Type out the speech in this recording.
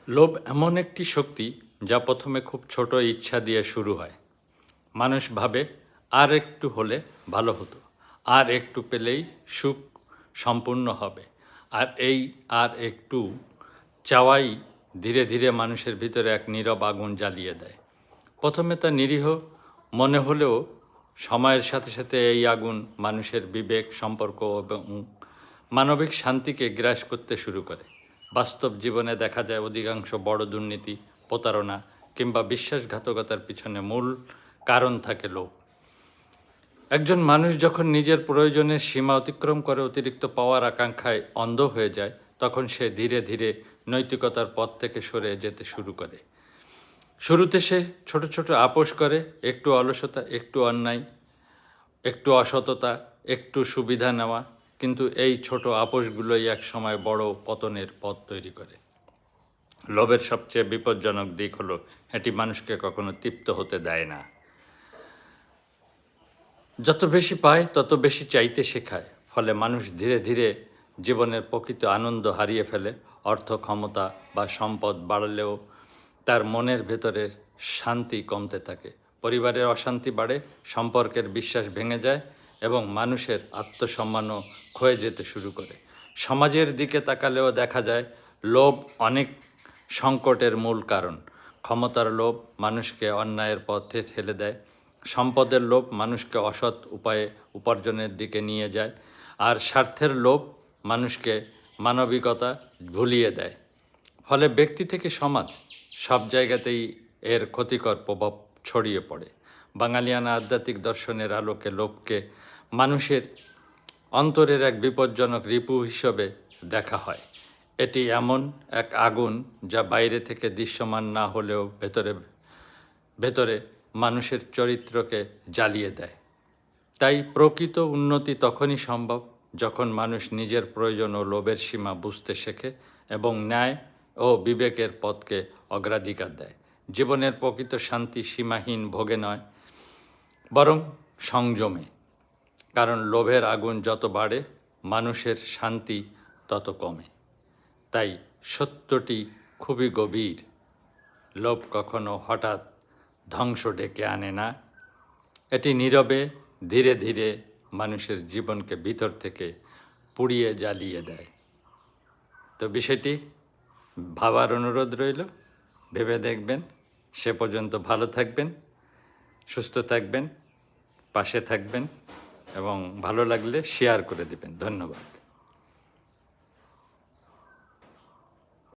লোভ এমন একটি শক্তি যা প্রথমে খুব ছোট ইচ্ছা দিয়ে শুরু হয়। মানুষ ভাবে আর একটু হলে ভালো হতো, আর একটু পেলেই সুখ সম্পূর্ণ হবে। আর এই আর একটু চাওয়াই ধীরে ধীরে মানুষের ভিতরে এক নীরব আগুন জ্বালিয়ে দেয়। প্রথমে তা নিরীহ মনে হলেও সময়ের সাথে সাথে এই আগুন মানুষের বিবেক, সম্পর্ক এবং মানবিক শান্তিকে গ্রাস করতে শুরু করে। বাস্তব জীবনে দেখা যায় অধিকাংশ বড় দুর্নীতি, প্রতারণা কিংবা বিশ্বাসঘাতকতার পিছনে মূল কারণ থাকে লোভ। একজন মানুষ যখন নিজের প্রয়োজনের সীমা অতিক্রম করে অতিরিক্ত পাওয়ার আকাঙ্ক্ষায় অন্ধ হয়ে যায়, তখন সে ধীরে ধীরে নৈতিকতার পথ থেকে সরে যেতে শুরু করে। শুরুতে সে ছোট ছোট আপোষ করে, একটু অলসতা, একটু অন্যায়, একটু অসততা, একটু সুবিধা নেওয়া, কিন্তু এই ছোট আপোষগুলোই এক সময় বড় পতনের পথ তৈরি করে। লোভের সবচেয়ে বিপজ্জনক দিক হলো এটি মানুষকে কখনো তৃপ্ত হতে দেয় না। যত বেশি পায় তত বেশি চাইতে শেখায়, ফলে মানুষ ধীরে ধীরে জীবনের প্রকৃত আনন্দ হারিয়ে ফেলে। অর্থ, ক্ষমতা বা সম্পদ বাড়লেও তার মনের ভেতরের শান্তি কমতে থাকে। পরিবারের অশান্তি বাড়ে, সম্পর্কের বিশ্বাস ভেঙে যায় এবং মানুষের আত্মসম্মানও ক্ষয়ে যেতে শুরু করে। সমাজের দিকে তাকালেও দেখা যায় লোভ অনেক সংকটের মূল কারণ। ক্ষমতার লোভ মানুষকে অন্যায়ের পথে ঠেলে দেয়। সম্পদের লোভ মানুষকে অসৎ উপায়ে উপার্জনের দিকে নিয়ে যায়। আর স্বার্থের লোভ মানুষকে মানবিকতা ভুলিয়ে দেয়। ফলে ব্যক্তি থেকে সমাজ, সব জায়গাতেই এর ক্ষতিকর প্রভাব ছড়িয়ে পড়ে। বাঙালিয়ানা আধ্যাত্মিক দর্শনের আলোকে লোভকে মানুষের অন্তরের এক বিপজ্জনক রিপু হিসেবে দেখা হয়। এটি এমন এক আগুন যা বাইরে থেকে দৃশ্যমান না হলেও ভেতরে ভেতরে মানুষের চরিত্রকে জ্বালিয়ে দেয়। তাই প্রকৃত উন্নতি তখনই সম্ভব যখন মানুষ নিজের প্রয়োজন ও লোভের সীমা বুঝতে শেখে এবং ন্যায় ও বিবেকের পথকে অগ্রাধিকার দেয়। জীবনের প্রকৃত শান্তি সীমাহীন ভোগে নয়, বরং সংযমে। কারণ লোভের আগুন যত বাড়ে, মানুষের শান্তি তত কমে। তাই সত্যটি খুবই গভীর। লোভ কখনো হঠাৎ ধ্বংস ডেকে আনে না, এটি নীরবে ধীরে ধীরে মানুষের জীবনকে ভিতর থেকে পুড়িয়ে জ্বালিয়ে দেয়। তো বিষয়টি ভাবার অনুরোধ রইল, ভেবে দেখবেন। সে পর্যন্ত ভালো থাকবেন, সুস্থ থাকবেন, পাশে থাকবেন এবং ভালো লাগলে শেয়ার করে দেবেন। ধন্যবাদ।